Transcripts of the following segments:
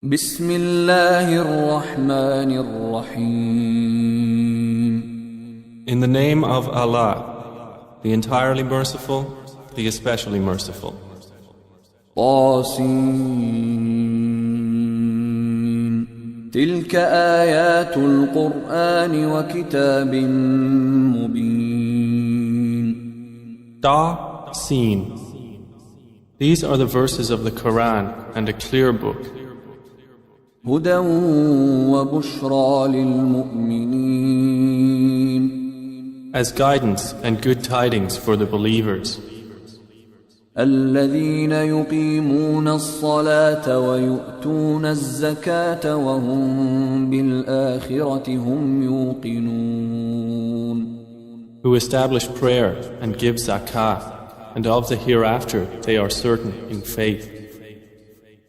بسم الله الرحمن الرحيم. In the name of Allah, the entirely merciful, the especially merciful. طاسين تلك آيات القرآن وكتاب مبين. Ta, Sin. These are the verses of the Quran and a clear book. هدى وبشرى للمؤمنين. As guidance and good tidings for the believers. الذين يقيمون الصلاة ويؤتون الزكاة وهم بالآخرة هم يوقنون. Who establish prayer and give zakah, and of the hereafter they are certain in faith.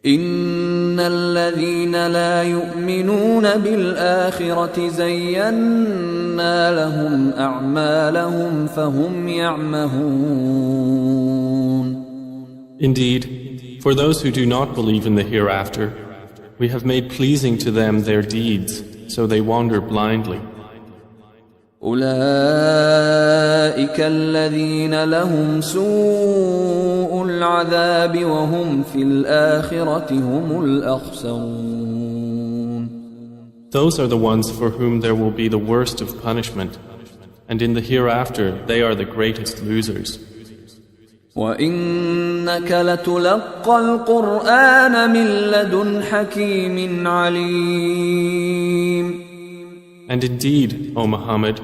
إن الذين لا يؤمنون بالآخرة زينا لهم أعمالهم فهم يعمهون. Indeed, for those who do not believe in the hereafter, we have made pleasing to them their deeds, so they wander blindly. أولئك الذين لهم سوء العذاب وهم في الآخرة هم الأخسرون. Those are the ones for whom there will be the worst of punishment, and in the hereafter they are the greatest losers. وإنك لتلقى القرآن من لدن حكيم عليم. And indeed, O Muhammad,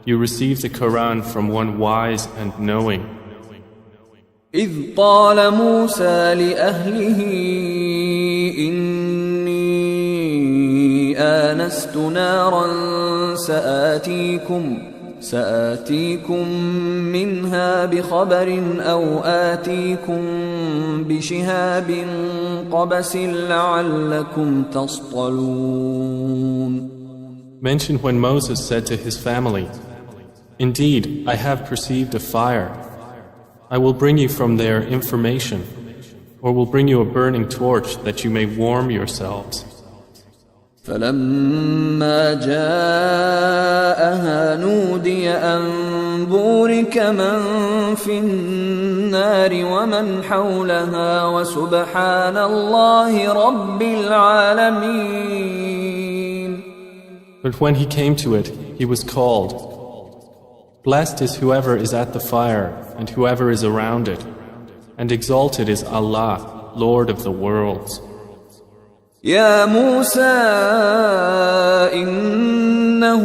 you receive the Quran from one wise and knowing. إذ قال موسى لأهله إني آنست نارا سآتيكم منها بخبر أو آتيكم بشهاب قبس لعلكم تصطلون. Mention when Moses said to his family, "Indeed, I have perceived a fire. I will bring you from there information, or will bring you a burning torch that you may warm yourselves." فلما جاءها نودي أن بورك من في النار ومن حولها وسبحان الله رب العالمين. But when he came to it, he was called, "Blessed is whoever is at the fire and whoever is around it, and exalted is Allah, Lord of the worlds." يا موسى إنه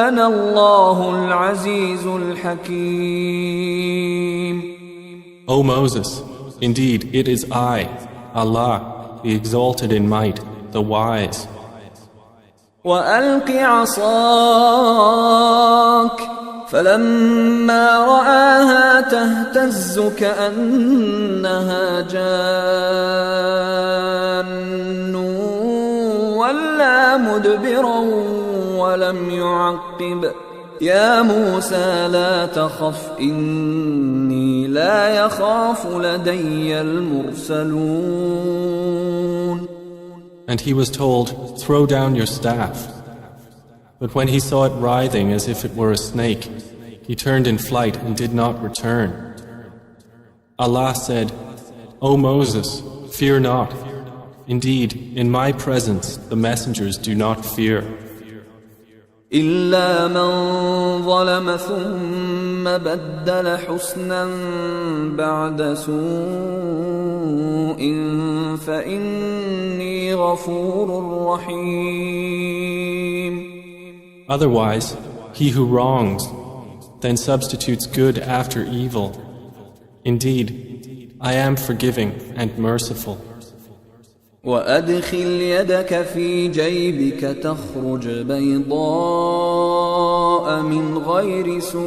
أنا الله العزيز الحكيم. O Moses, indeed it is I, Allah, the exalted in might, the wise. وألق عصاك فلما رآها تهتز كأنها جان ولا مدبرا ولم يعقب. يا موسى لا تخف إني لا يخاف لدي المرسلون. And he was told, "Throw down your staff." But when he saw it writhing as if it were a snake, he turned in flight and did not return. Allah said, "O Moses, fear not. Indeed, in my presence the messengers do not fear. إلا من ظلم ثم بدل حسنا بعد سوء فإني غفور رحيم. Otherwise, he who wrongs, then substitutes good after evil. Indeed, I am forgiving and merciful. وأدخل يدك في جيبك تخرج بيضاء من غير سوء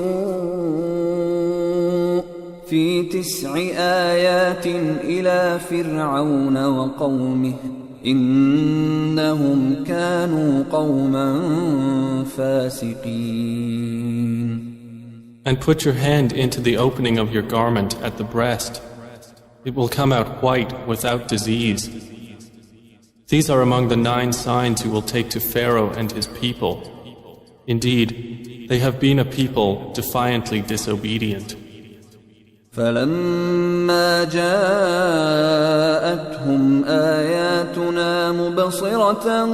في 9 آيات إلى فرعون وقومه إنهم كانوا قوما فاسقين. And put your hand into the opening of your garment at the breast. It will come out white without disease. These are among the 9 signs you will take to Pharaoh and his people. Indeed, they have been a people defiantly disobedient. فلما جاءتهم آياتنا مبصرة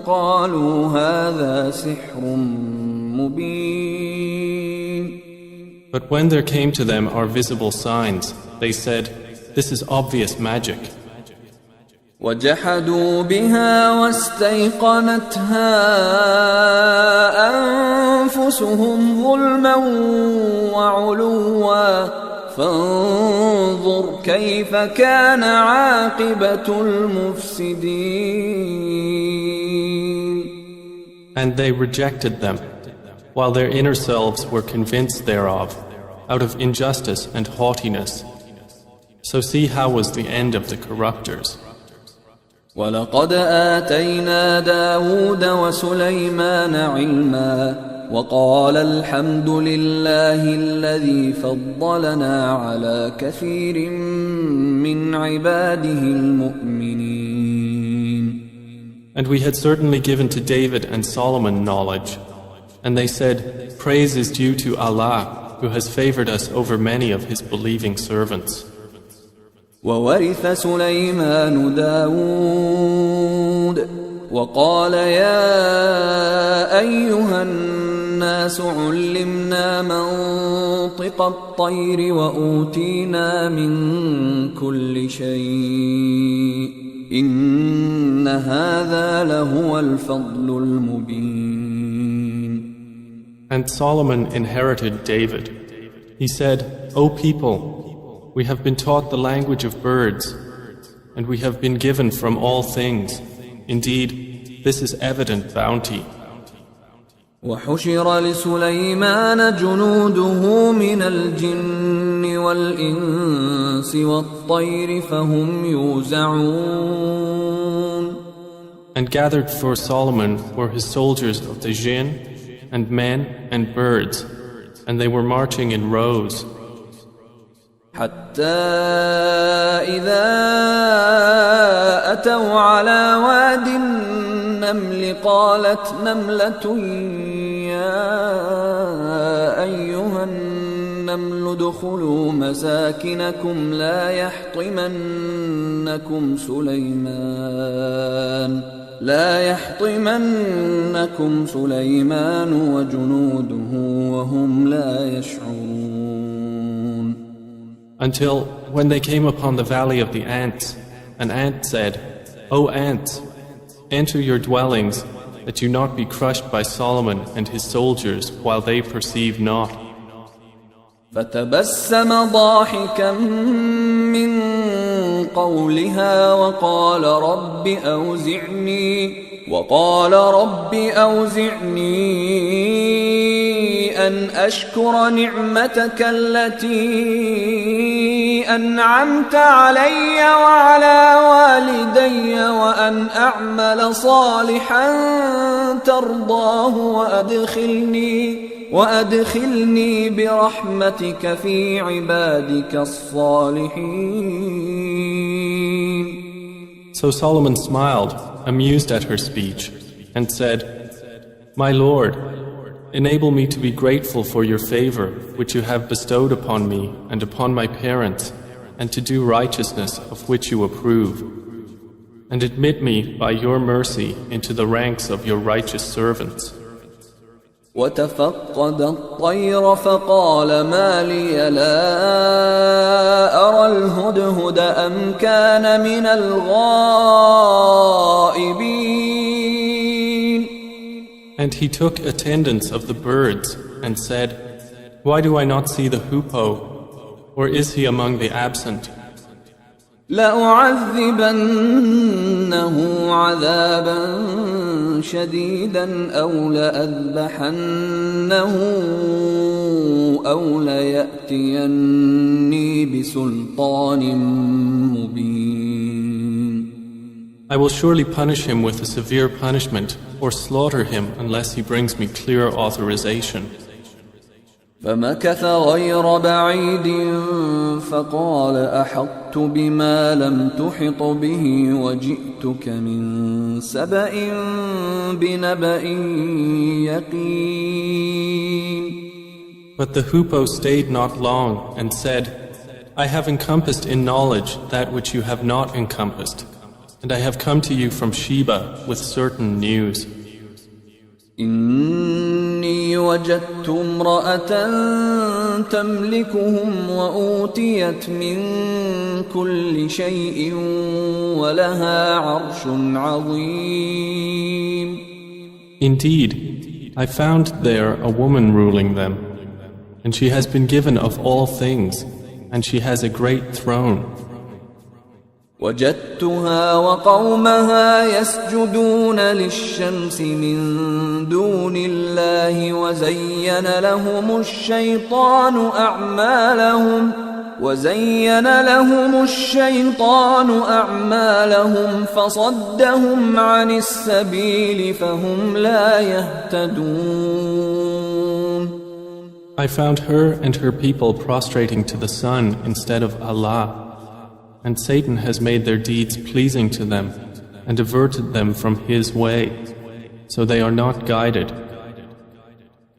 قالوا هذا سحر مبين. But when there came to them our visible signs, they said, "This is obvious magic." وجحدوا بها واستيقنتها أنفسهم ظلما وعلوا فانظر كيف كان عاقبة المفسدين. And they rejected them, while their inner selves were convinced thereof, out of injustice and haughtiness. So see how was the end of the corruptors. ولقد آتينا داود وسليمان علما وقال الحمد لله الذي فضلنا على كثير من عباده المؤمنين. And we had certainly given to David and Solomon knowledge. And they said, "Praise is due to Allah, who has favored us over many of his believing servants." وورث سليمان داود وقال يا أيها الناس علمنا منطق الطير وأوتينا من كل شيء إن هذا لهو الفضل المبين. And Solomon inherited David. He said, "O people, we have been taught the language of birds, and we have been given from all things. Indeed, this is evident bounty." وحشر لسليمان جنوده من الجن والإنس والطير فهم يوزعون. And gathered for Solomon were his soldiers of the jinn, and men and birds, and they were marching in rows. حتى إذا أتوا على واد النمل قالت نملة يا أيها النمل ادخلوا مساكنكم لا يحطمنكم سليمان وجنوده وهم لا يشعرون. Until when they came upon the valley of the ants, an ant said, "O ants, enter your dwellings, that you not be crushed by Solomon and his soldiers while they perceive not." فتبسم ضاحكا من قولها وقال رب أوزعني أن أشكر نعمتك التي أنعمت علي وعلى والدي وأن أعمل صالحا ترضاه وأدخلني برحمتك في عبادك الصالحين. So Solomon smiled, amused at her speech, and said, "My Lord, enable me to be grateful for your favor which you have bestowed upon me and upon my parents, and to do righteousness of which you approve. And admit me by your mercy into the ranks of your righteous servants." وتفقد الطير فقال ما لي لا أرى الهدهد أم كان من الغائبين. And he took attendance of the birds and said, "Why do I not see the hoopoe? Or is he among the absent?" لأعذبنه عذابا شديدا أو لأذبحنه أو ليأتيني بسلطان مبين. I will surely punish him with a severe punishment or slaughter him unless he brings me clear authorization. فمكث غير بعيد فقال أحطت بما لم تحط به وجئتك من سبأ بنبأ يقين. But the hoopoe stayed not long and said, I have encompassed in knowledge that which you have not encompassed, and I have come to you from Sheba with certain news. إني وجدت امرأة تملكهم وأوتيت من كل شيء ولها عرش عظيم. Indeed, I found there a woman ruling them, and she has been given of all things, and she has a great throne. وجدتها وقومها يسجدون للشمس من دون الله وزين لهم الشيطان أعمالهم فصدهم عن السبيل فهم لا يهتدون. I found her and her people prostrating to the sun instead of Allah, and Satan has made their deeds pleasing to them and diverted them from his way, so they are not guided.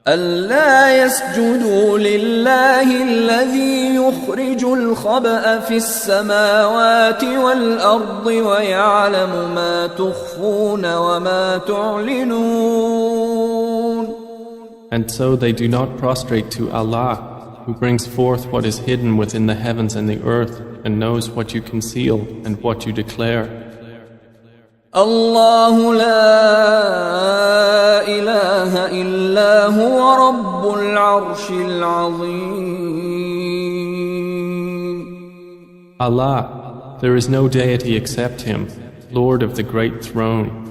ألا يسجدوا لله الذي يخرج الخبأ في السماوات والأرض ويعلم ما تخفون وما تعلنون. And so they do not prostrate to Allah, who brings forth what is hidden within the heavens and the earth, and knows what you conceal and what you declare. الله لا إله إلا هو رب العرش العظيم. Allah, there is no deity except Him, Lord of the great throne.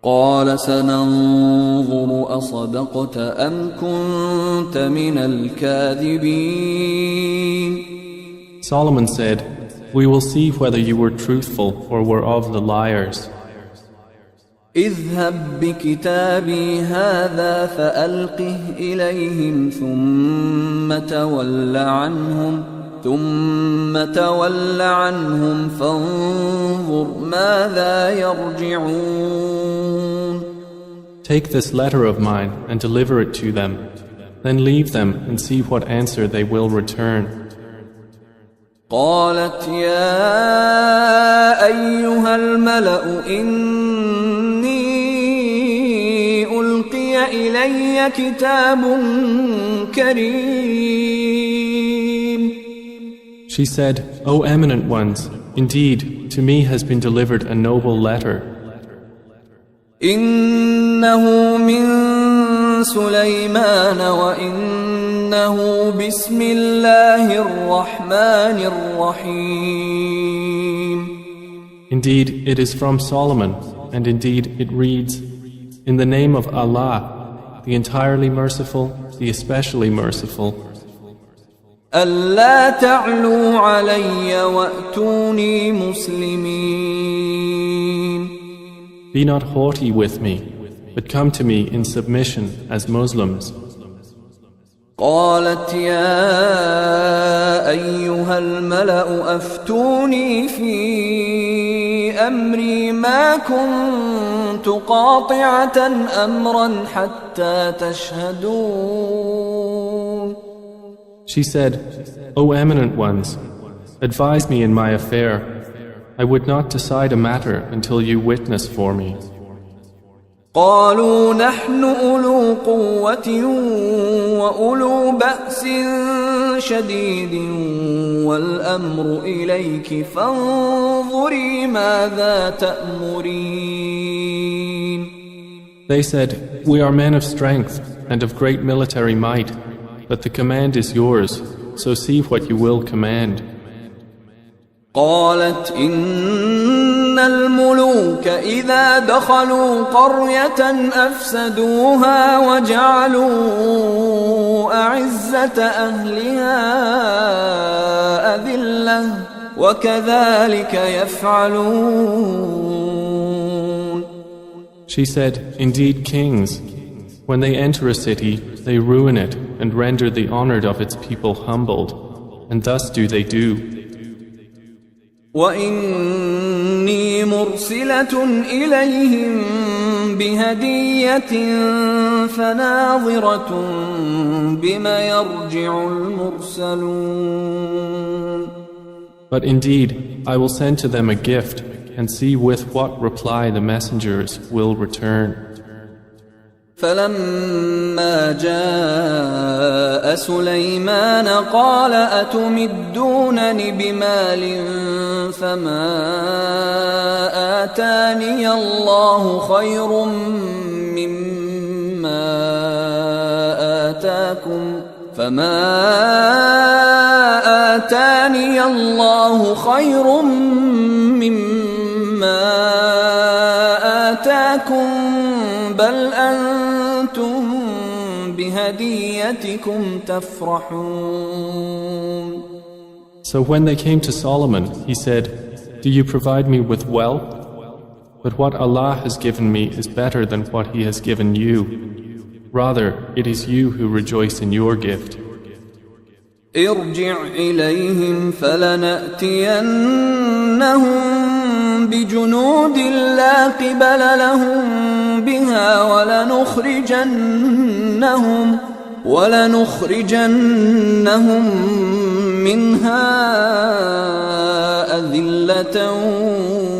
قال سننظر أصدقت أم كنت من الكاذبين. Solomon said, we will see whether you were truthful or were of the liars. اذهب بكتابي هذا فألقه إليهم ثم تول عنهم فانظر ماذا يرجعون. Take this letter of mine and deliver it to them, then leave them and see what answer they will return. قالت يا أيها الملأ إني ألقي إلي كتاب كريم. She said, O eminent ones, indeed, to me has been delivered a noble letter. إنه من سليمان وإنه بسم الله الرحمن الرحيم. Indeed, it is from Solomon, and indeed it reads, in the name of Allah, the entirely merciful, the especially merciful. ألا تعلوا علي وأتوني مسلمين. Be not haughty with me, but come to me in submission as Muslims. قالت يا أيها الملأ أفتوني في أمري ما كنت قاطعة أمرا حتى تشهدون. She said, O eminent ones, advise me in my affair. I would not decide a matter until you witness for me. قالوا نحن أولو قوة وأولو بأس شديد والأمر إليك فانظري ماذا تأمرين. They said, we are men of strength and of great military might, but the command is yours, so see what you will command. قالت إن الملوك إذا دخلوا قرية أفسدوها وجعلوا أعزة أهلها أذلة وكذلك يفعلون. She said, indeed kings, When they enter a city, they ruin it and render the honored of its people humbled, and thus do they do. وإني مرسلة إليهم بهدية فناظرة بما يرجع المرسلون. But indeed, I will send to them a gift and see with what reply the messengers will return. فلما جاء سليمان قال أتمدونني بمال فما آتاني الله خير مما آتاكم بل أنتم بهديتكم تفرحون. So when they came to Solomon, he said, "Do you provide me with wealth? But what Allah has given me is better than what He has given you. Rather, it is you who rejoice in your gift." ارجع إليهم فلنأتينهم بجنود لا قبل لهم بها ولنخرجنهم منها أذلة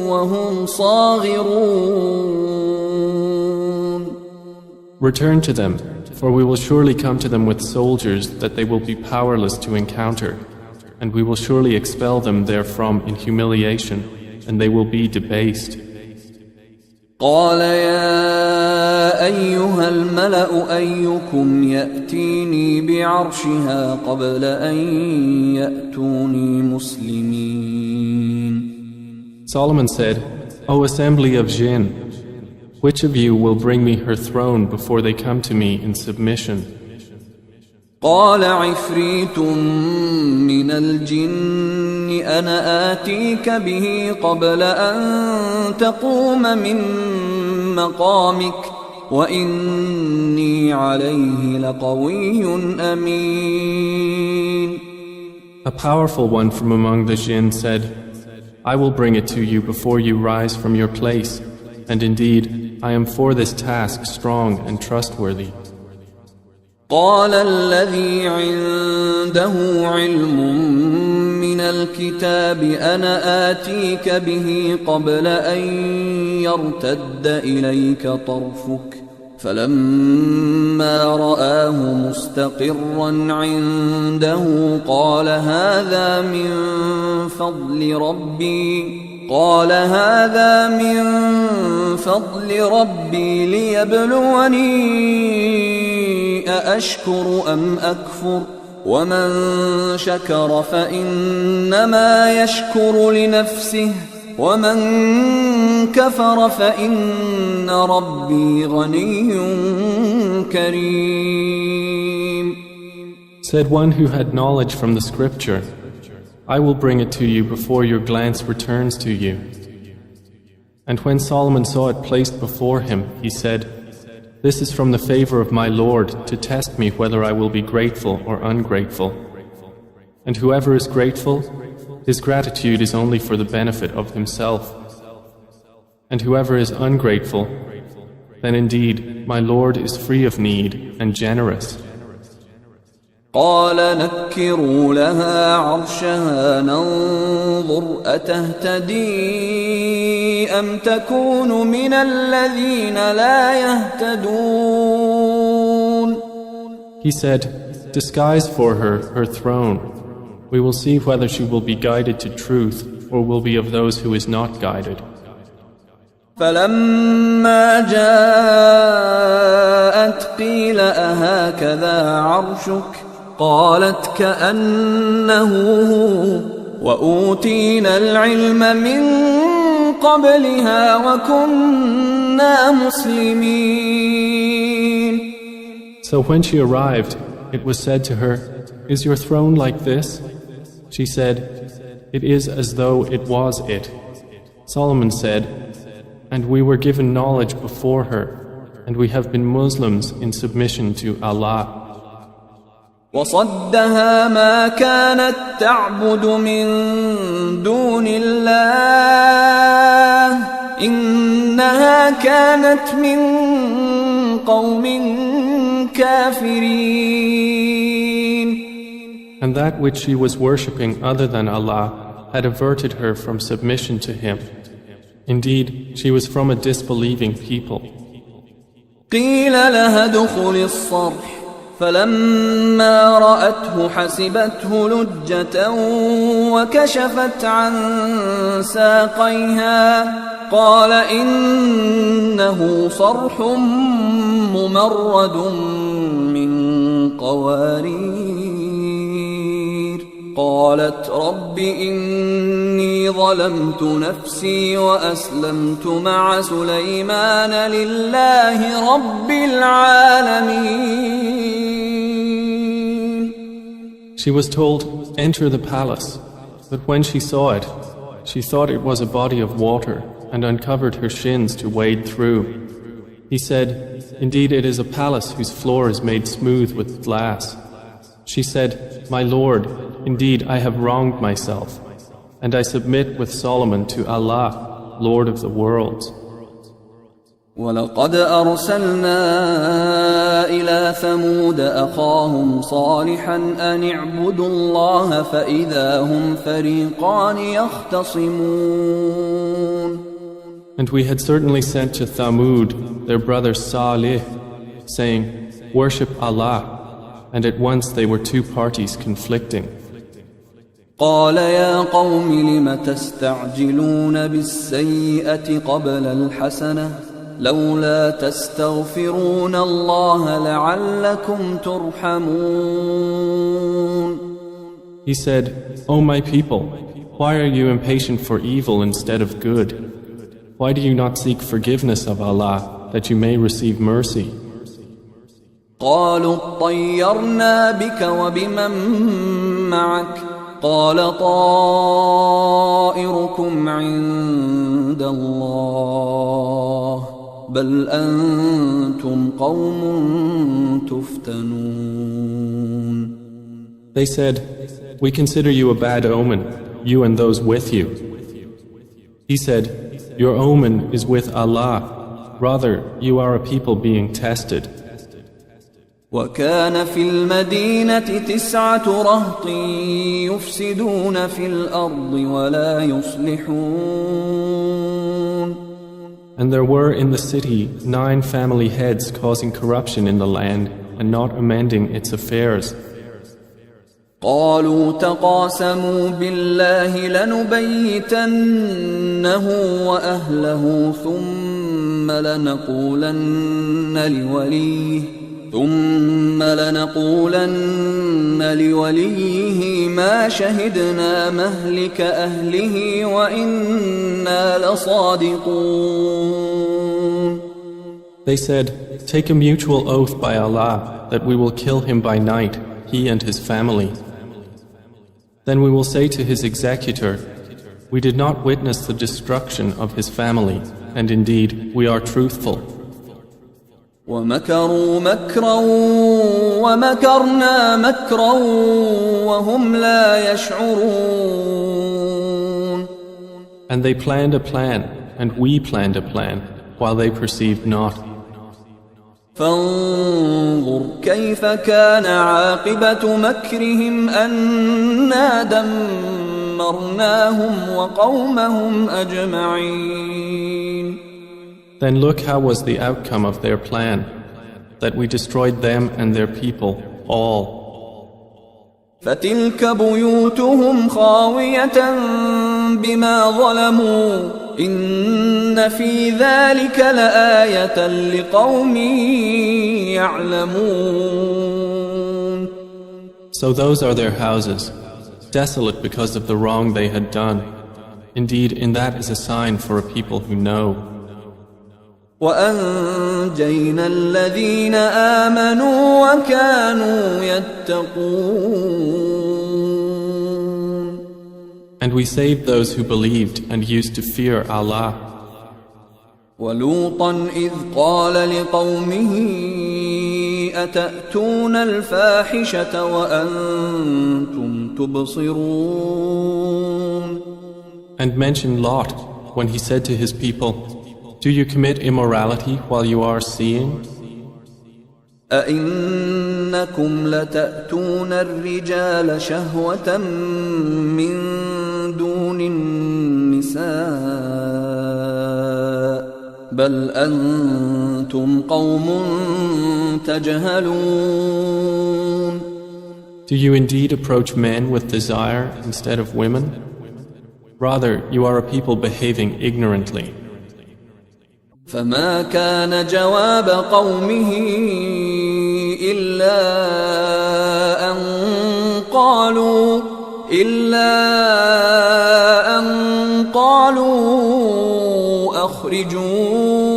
وهم صاغرون. Return to them, for we will surely come to them with soldiers that they will be powerless to encounter, and we will surely expel them therefrom in humiliation, and they will be debased. قال يا أيها الملأ أيكم يأتيني بعرشها قبل أن يأتوني مسلمين. Solomon said, O assembly of jinn, which of you will bring me her throne before they come to me in submission? قال عفريت من الجن أنا آتيك به قبل أن تقوم من مقامك وإني عليه لقوي أمين. A powerful one from among the jinn said, I will bring it to you before you rise from your place, and indeed I am for this task strong and trustworthy. قال الذي عنده علم من الكتاب أنا آتيك به قبل أن يرتد إليك طرفك فلما رآه مستقرا عنده قال هذا من فضل ربي ليبلوني أأشكر أم أكفر ومن شكر فإنما يشكر لنفسه ومن كفر فإن ربي غني كريم. Said one who had knowledge from the scripture, I will bring it to you before your glance returns to you. And when Solomon saw it placed before him, he said, This is from the favor of my Lord to test me whether I will be grateful or ungrateful. And whoever is grateful, his gratitude is only for the benefit of himself. And whoever is ungrateful, then indeed my Lord is free of need and generous. قال نكروا لها عرشها ننظر أتهتدي أم تكون من الذين لا يهتدون. He said, Disguise for her throne. We will see whether she will be guided to truth or will be of those who is not guided. فلما جاءت قيل أهكذا عرشك قالت كأنه هو وأوتينا العلم من قبلها وكنا مسلمين. So when she arrived, it was said to her, Is your throne like this? She said, It is as though it was it. Solomon said, And we were given knowledge before her, and we have been Muslims in submission to Allah. وصدها ما كانت تعبد من دون الله إنها كانت من قوم كافرين. And that which she was worshipping other than Allah had averted her from submission to Him. Indeed, she was from a disbelieving people. قيل لها ادخل الصرح فلما رأته حسبته لجة وكشفت عن ساقيها قال إنه صرح ممرد من قوارير قالت رب إني ظلمت نفسي وأسلمت مع سليمان لله رب العالمين. She was told, enter the palace, but when she saw it, she thought it was a body of water and uncovered her shins to wade through. He said, indeed it is a palace whose floor is made smooth with glass. She said, my Lord, indeed I have wronged myself, and I submit with Solomon to Allah, Lord of the worlds. وَلَقَدْ أَرْسَلْنَا إِلَى ثَمُودَ أَخَاهُمْ صَالِحًا أَنِ اعْبُدُوا اللَّهَ فَإِذَا هُمْ فَرِيقَانِ يَخْتَصِمُونَ. And we had certainly sent to Thamud their brother Salih, saying, worship Allah. And at once they were two parties conflicting. قال يا قوم لم تستعجلون بالسيئة قبل الحسنة لولا تستغفرون الله لعلكم ترحمون. He said, O my people, why are you impatient for evil instead of good? Why do you not seek forgiveness of Allah that you may receive mercy? قالوا اطيرنا بك وبمن معك قال طائركم عند الله بل أنتم قوم تفتنون. They said, we consider you a bad omen, you and those with you. He said, your omen is with Allah, rather you are a people being tested. وكان في المدينة 9 رهط يفسدون في الأرض ولا يصلحون. And there were in the city 9 family heads causing corruption in the land and not amending its affairs. قالوا تقاسموا بالله لنبيتنه وأهله ثم لنقولن لوليه ما شهدنا مهلك أهله وإنا لصادقون. They said, take a mutual oath by Allah that we will kill him by night, he and his family. Then we will say to his executor, we did not witness the destruction of his family, and indeed we are truthful. ومكروا مكرا ومكرنا مكرا وهم لا يشعرون. And they planned a plan, and we planned a plan, while they perceived not. فانظر كيف كان عاقبة مكرهم أنا دمرناهم وقومهم أجمعين. Then look how was the outcome of their plan, that we destroyed them and their people, all. فتلك بيوتهم خاوية بما ظلموا إن في ذلك لآية لقوم يعلمون. So those are their houses, desolate because of the wrong they had done. Indeed, in that is a sign for a people who know. وأنجينا الذين آمنوا وكانوا يتقون. And we saved those who believed and used to fear Allah. ولوطا إذ قال لقومه أتأتون الفاحشة وأنتم تبصرون. And mention Lot when he said to his people, do you commit immorality while you are seeing? أئنكم لتأتون الرجال شهوة من دون النساء بل أنتم قوم تجهلون. Do you indeed approach men with desire instead of women? Rather, you are a people behaving ignorantly. فما كان جواب قومه إلا أن قالوا أخرجوا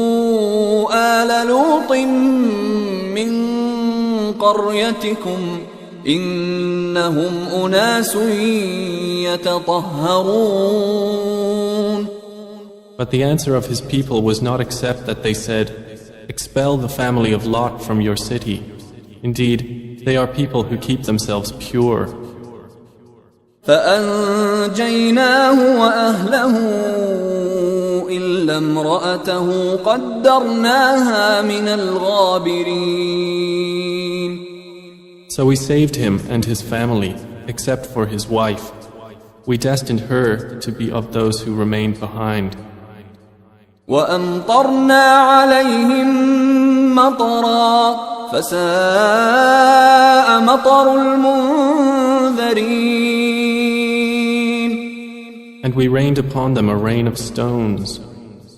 آل لوط من قريتكم إنهم أناس يتطهرون. But the answer of his people was not except that they said, expel the family of Lot from your city. Indeed, they are people who keep themselves pure. فأنجيناه وأهله إلا امرأته قدرناها من الغابرين. So we saved him and his family, except for his wife. We destined her to be of those who remained behind. وأمطرنا عليهم مطرا فساء مطر المنذرين. And we rained upon them a rain of stones,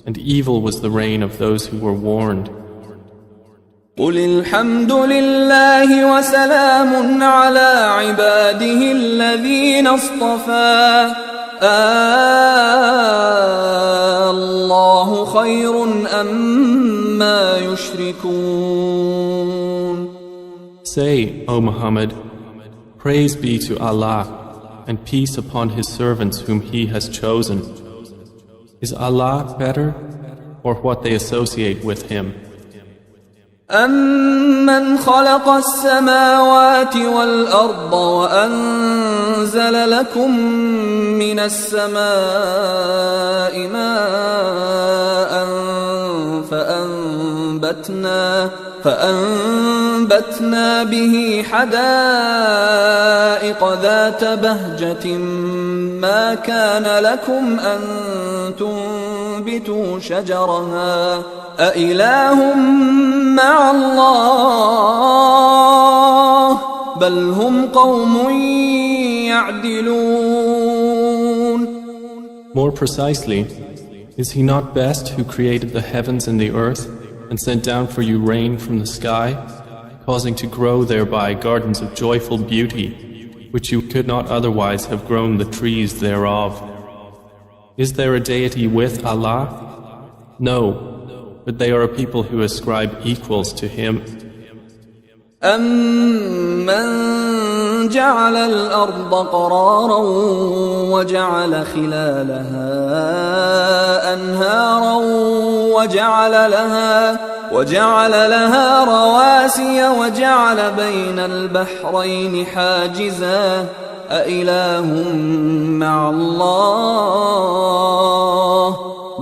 and evil was the rain of those who were warned. قل الحمد لله وسلام على عباده الذين اصطفى الله خير أما يشركون. Say, O Muhammad, praise be to Allah and peace upon His servants whom He has chosen. Is Allah better or what they associate with Him? أَمَّنْ خَلَقَ السَّمَاوَاتِ وَالْأَرْضَ وَأَنزَلَ لَكُم مِّنَ السَّمَاءِ مَاءً فأنبتنا به حدائق ذات بهجة ما كان لكم أن تنبتوا شجرها أإله مع الله بل هم قوم يعدلون. More precisely, is He not best who created the heavens and the earth and sent down for you rain from the sky, causing to grow thereby gardens of joyful beauty, which you could not otherwise have grown the trees thereof? Is there a deity with Allah? No, but they are a people who ascribe equals to Him. أَمَّنْ جَعَلَ الْأَرْضَ قَرَارًا وَجَعَلَ خِلَالَهَا أَنْهَارًا وَجَعَلَ لَهَا رَوَاسِيَ وَجَعَلَ بَيْنَ الْبَحْرَيْنِ حَاجِزًا أَإِلَٰهٌ مَّعَ اللَّهِ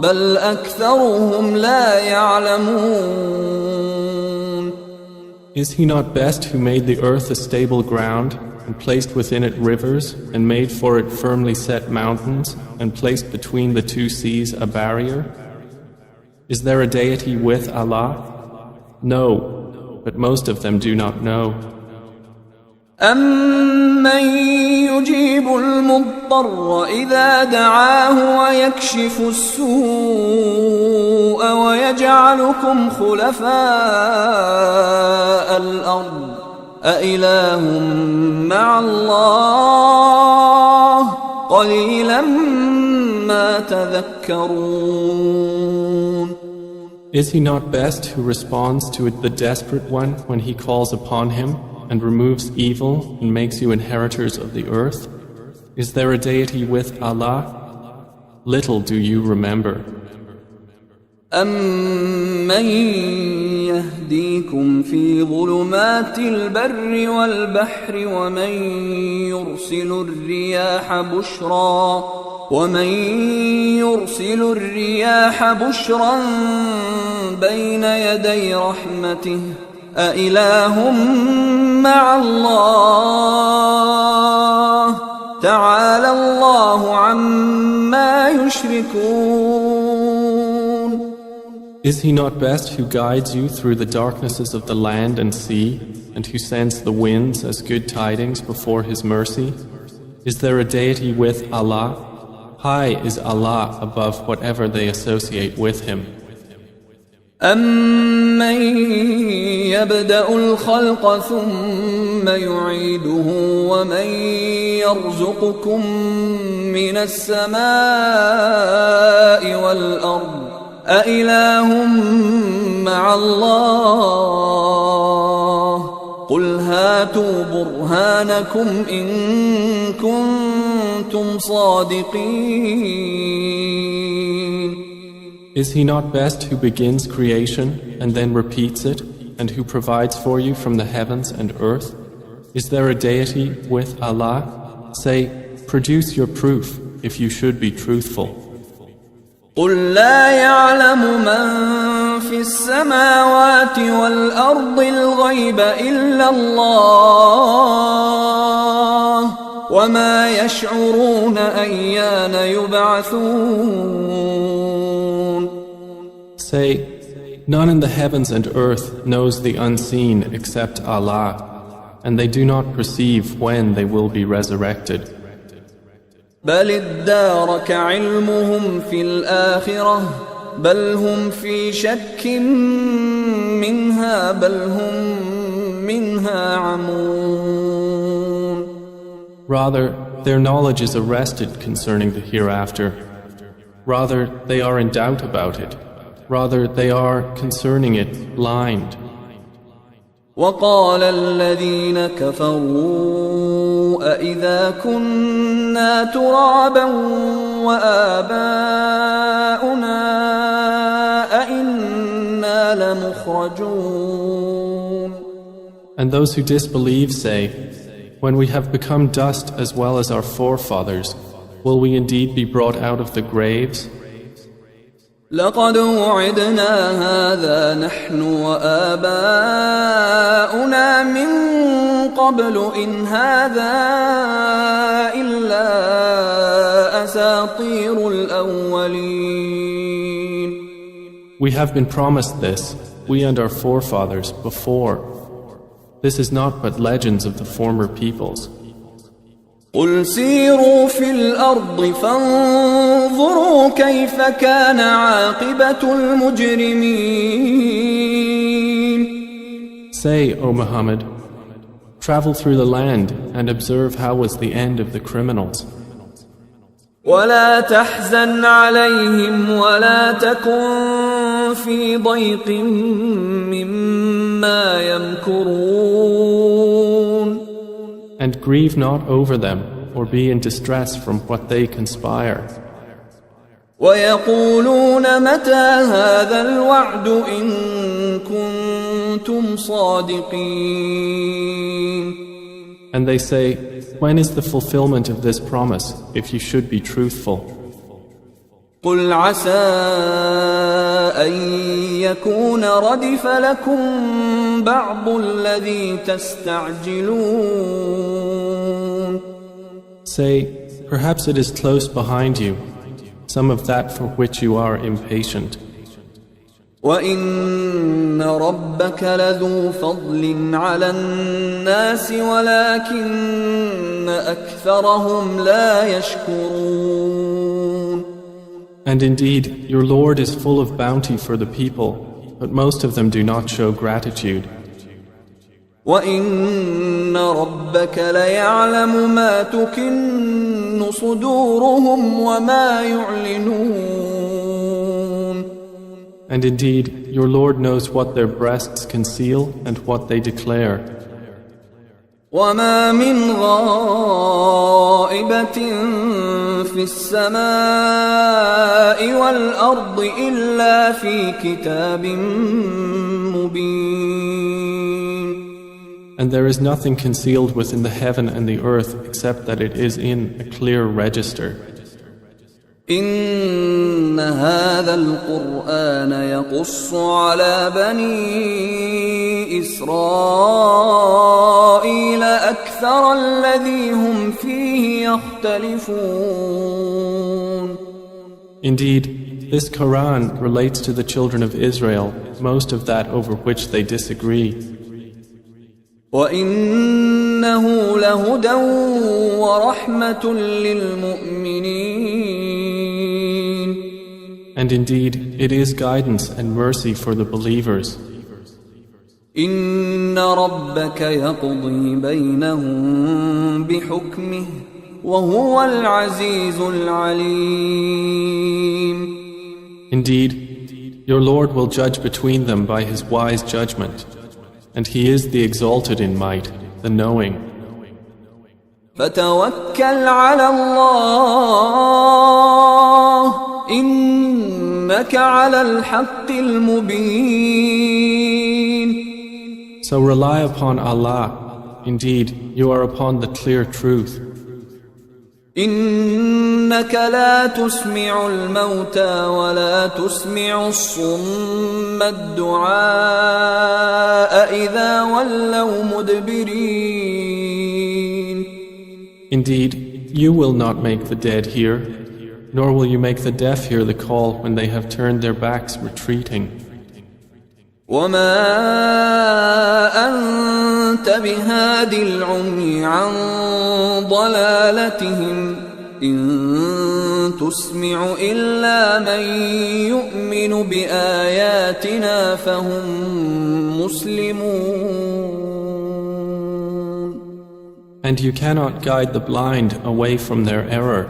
بَلْ أَكْثَرُهُمْ لَا يَعْلَمُونَ. Is He not best who made the earth a stable ground and placed within it rivers and made for it firmly set mountains and placed between the two seas a barrier? Is there a deity with Allah? No, but most of them do not know. أَمَّن يُجِيبُ الْمُضْطَرَّ إِذَا دَعَاهُ وَيَكْشِفُ السُّوءَ وَيَجْعَلُكُمْ خُلَفَاءَ الْأَرْضِ أَإِلَٰهٌ مَّعَ اللَّهِ قَلِيلًا مَّا تَذَكَّرُونَ. Is He not best who responds to the desperate one when he calls upon Him, and removes evil and makes you inheritors of the earth? Is there a deity with Allah? Little do you remember. أَمَّن يَهْدِيكُمْ فِي ظُلُمَاتِ الْبَرِّ وَالْبَحْرِ ومن يرسل الرياح بشرا بين يدي رحمته أإله مع الله تعالى الله عما يشركون. Is he not best who guides you through the darknesses of the land and sea, and who sends the winds as good tidings before his mercy? Is there a deity with Allah? High is Allah above whatever they associate with him. أَمَّن يَبْدَأُ الْخَلْقَ ثُمَّ يُعِيدُهُ وَمَن يَرْزُقُكُم مِّنَ السَّمَاءِ وَالْأَرْضِ أَإِلَٰهٌ مَّعَ اللَّهِ قُلْ هَاتُوا بُرْهَانَكُمْ إِن كُنتُمْ صَادِقِينَ. Is he not best who begins creation and then repeats it, and who provides for you from the heavens and earth? Is there a deity with Allah? Say, produce your proof if you should be truthful. قُلْ لَا يَعْلَمُ مَنْ فِي السَّمَاوَاتِ وَالْأَرْضِ الْغَيْبَ إِلَّا اللَّهُ وَمَا يَشْعُرُونَ أَيَّانَ يُبْعَثُونَ. Say, none in the heavens and earth knows the unseen except Allah, and they do not perceive when they will be resurrected. بل ادارك علمهم في الآخرة بل هم في شك منها بل هم منها عمون. Rather, their knowledge is arrested concerning the hereafter. Rather, they are in doubt about it. Rather, they are concerning it blind. وقال الذين كفروا أإذا كنا ترابا وآباؤنا أإنا لمخرجون. And those who disbelieve say, when we have become dust as well as our forefathers, will we indeed be brought out of the graves? لقد وعدنا هذا نحن وآباؤنا من قبل إن هذا إلا أساطير الأولين. We have been promised this, we and our forefathers, before. This is not but legends of the former peoples. قل سيروا في الأرض فانظروا كيف كان عاقبة المجرمين. Say, O Muhammad, travel through the land and observe how was the end of the criminals. ولا تحزن عليهم ولا تكن في ضيق مما يمكرون. And grieve not over them, or be in distress from what they conspire. ويقولون متى هذا الوعد إن كنتم صادقين. And they say, when is the fulfillment of this promise, if you should be truthful? قل عسى أن يكون ردف لكم بعض الذي تستعجلون. Say, perhaps it is close behind you, some of that for which you are impatient. وَإِنَّ رَبَّكَ لَذُو فَضْلٍ عَلَى النَّاسِ وَلَكِنَّ أَكْثَرَهُمْ لَا يَشْكُرُونَ. And indeed, your Lord is full of bounty for the people, but most of them do not show gratitude. وَإِنَّ رَبَّكَ لَيَعْلَمُ مَا تُكِنُّ صُدُورُهُمْ وَمَا يُعْلِنُونَ. And indeed, your Lord knows what their breasts conceal and what they declare. وَمَا مِنْ غَائِبَةٍ في السماء والأرض إلا في كتاب مبين. And there is nothing concealed within the heaven and the earth except that it is in a clear register. إن هذا القرآن يقص على بني إسرائيل أكثر الذي هم فيه يختلفون. Indeed, this Quran relates to the children of Israel most of that over which they disagree. وإنه لهدى ورحمة للمؤمنين. And indeed, it is guidance and mercy for the believers. إن ربك يقضي بينهم بحكمه وهو العزيز العليم. Indeed, your Lord will judge between them by His wise judgment, and He is the exalted in might, the knowing. فتوكل على الله إنك على الحق المبين. So rely upon Allah. Indeed, you are upon the clear truth. إنك لا تسمع الموتى ولا تسمع الصم الدعاء إذا ولوا مدبرين. Indeed, you will not make the dead hear, nor will you make the deaf hear the call when they have turned their backs retreating. وما أنت بهاد العمي عن ضلالتهم إن تسمع إلا من يؤمن بآياتنا فهم مسلمون. And you cannot guide the blind away from their error.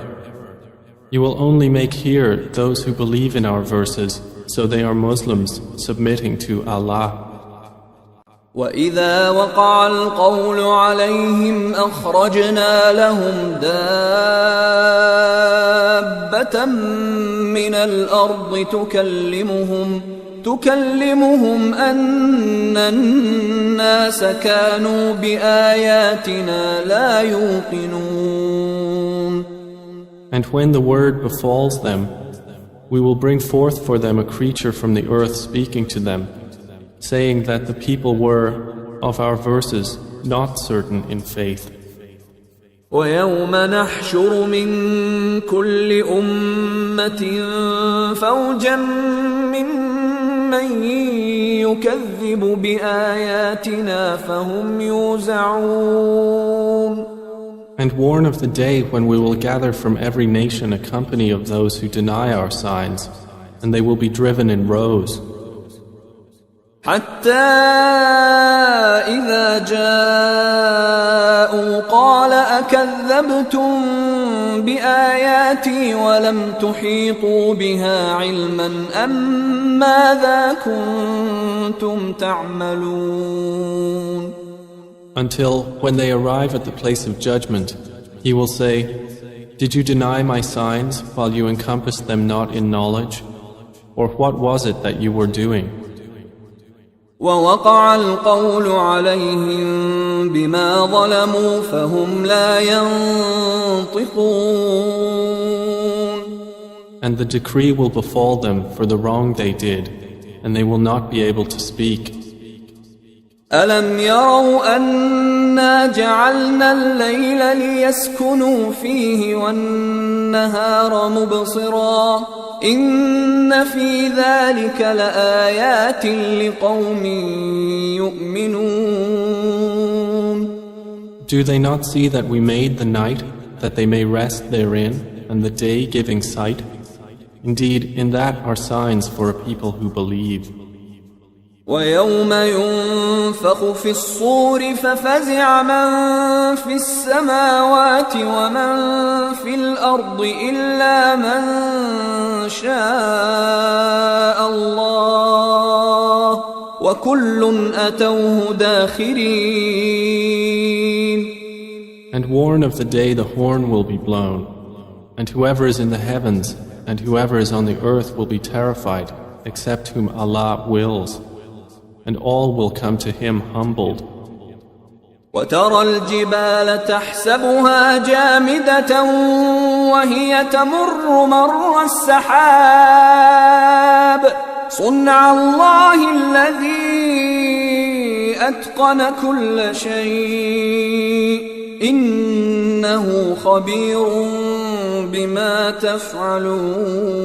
You will only make hear those who believe in our verses, so they are Muslims submitting to Allah. وَإِذَا وَقَعَ الْقَوْلُ عَلَيْهِمْ أَخْرَجْنَا لَهُمْ دَابَّةً مِّنَ الْأَرْضِ تكلمهم أن الناس كانوا بآياتنا لا يوقنون. And when the word befalls them, we will bring forth for them a creature from the earth speaking to them, saying that the people were, of our verses, not certain in faith. وَيَوْمَ نَحْشُرُ مِنْ كُلِّ أُمَّةٍ فَوْجًا مِّمَّنْ يُكَذِّبُ بِآيَاتِنَا فَهُمْ يُوزَعُونَ. And warn of the day when we will gather from every nation a company of those who deny our signs, and they will be driven in rows. حتى إذا جاءوا قال أكذبتم بآياتي ولم تحيطوا بها علما أم ماذا كنتم تعملون. Until, when they arrive at the place of judgment, he will say, Did you deny my signs while you encompassed them not in knowledge? Or what was it that you were doing? وَوَقَعَ الْقَوْلُ عَلَيْهِمْ بِمَا ظَلَمُوا فَهُمْ لَا يَنطِقُونَ. And the decree will befall them for the wrong they did, and they will not be able to speak. أَلَمْ يَرَوْا أَنَّا جَعَلْنَا اللَّيْلَ لِيَسْكُنُوا فِيهِ وَالنَّهَارَ مُبْصِرًا إِنَّ فِي ذَلِكَ لَآيَاتٍ لِقَوْمٍ يُؤْمِنُونَ. Do they not see that we made the night that they may rest therein, and the day giving sight? Indeed, in that are signs for a people who believe. وَيَوْمَ يُنفَخُ فِي الصُّورِ فَفَزِعَ مَن فِي السَّمَاوَاتِ وَمَن فِي الْأَرْضِ إِلَّا مَن شَاءَ اللَّهُ وَكُلٌّ أَتَوْهُ دَاخِرِينَ. And warn of the day the horn will be blown. And whoever is in the heavens and whoever is on the earth will be terrified, except whom Allah wills, and all will come to Him humbled. وترى الجبال تحسبها جامدة وهي تمر مر السحاب صنع الله الذي أتقن كل شيء إنه خبير بما تفعلون.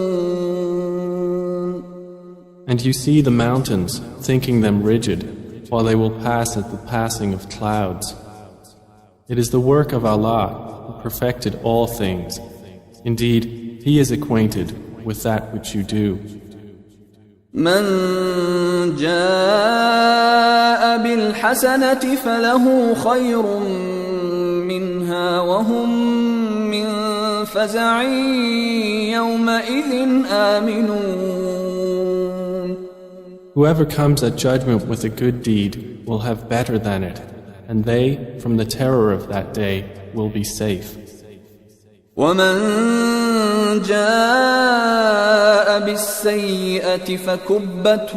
And you see the mountains, thinking them rigid, while they will pass at the passing of clouds. It is the work of Allah, who perfected all things. Indeed, He is acquainted with that which you do. من جاء بالحسنة فله خير منها وهم من فزع يومئذ آمنون. Whoever comes at judgment with a good deed will have better than it, and they, from the terror of that day, will be safe. ومن جاء بالسيئة فكبت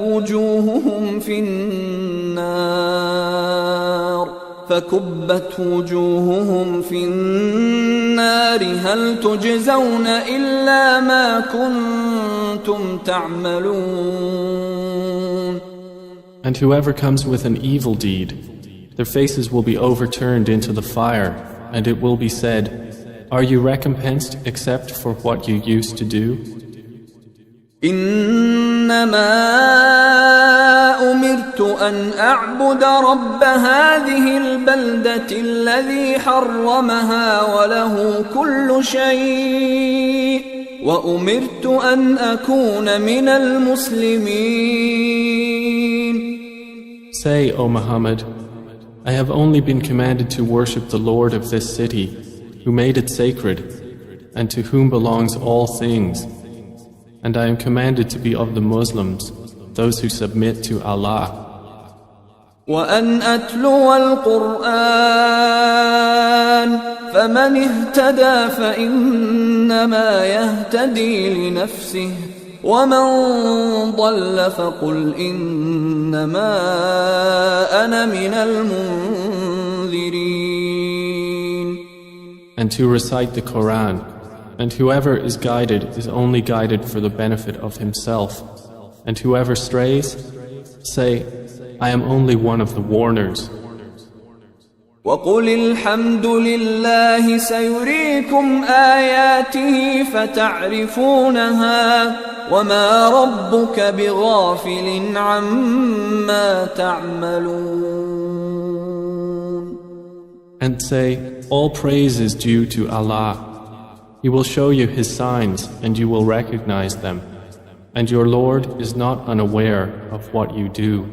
وجوههم في النار هل تجزون إلا ما كنتم تعملون. And whoever comes with an evil deed, their faces will be overturned into the fire, and it will be said, are you recompensed except for what you used to do? إنما أمرت أن أعبد رب هذه البلدة الذي حرمها وله كل شيء وأمرت أن أكون من المسلمين. Say, O Muhammad, I have only been commanded to worship the Lord of this city, who made it sacred, and to whom belongs all things. And I am commanded to be of the Muslims, those who submit to Allah. وأن أتلو القرآن فمن اهتدى فإنما يهتدي لنفسه ومن ضل فقل إنما أنا من المنذرين. And to recite the Quran, and whoever is guided is only guided for the benefit of himself, and whoever strays, say, I am only one of the warners. وقل الحمد لله سيريكم آياته فتعرفونها وما ربك بغافل عما تعملون. And say, all praise is due to Allah. He will show you His signs and you will recognize them. And your Lord is not unaware of what you do.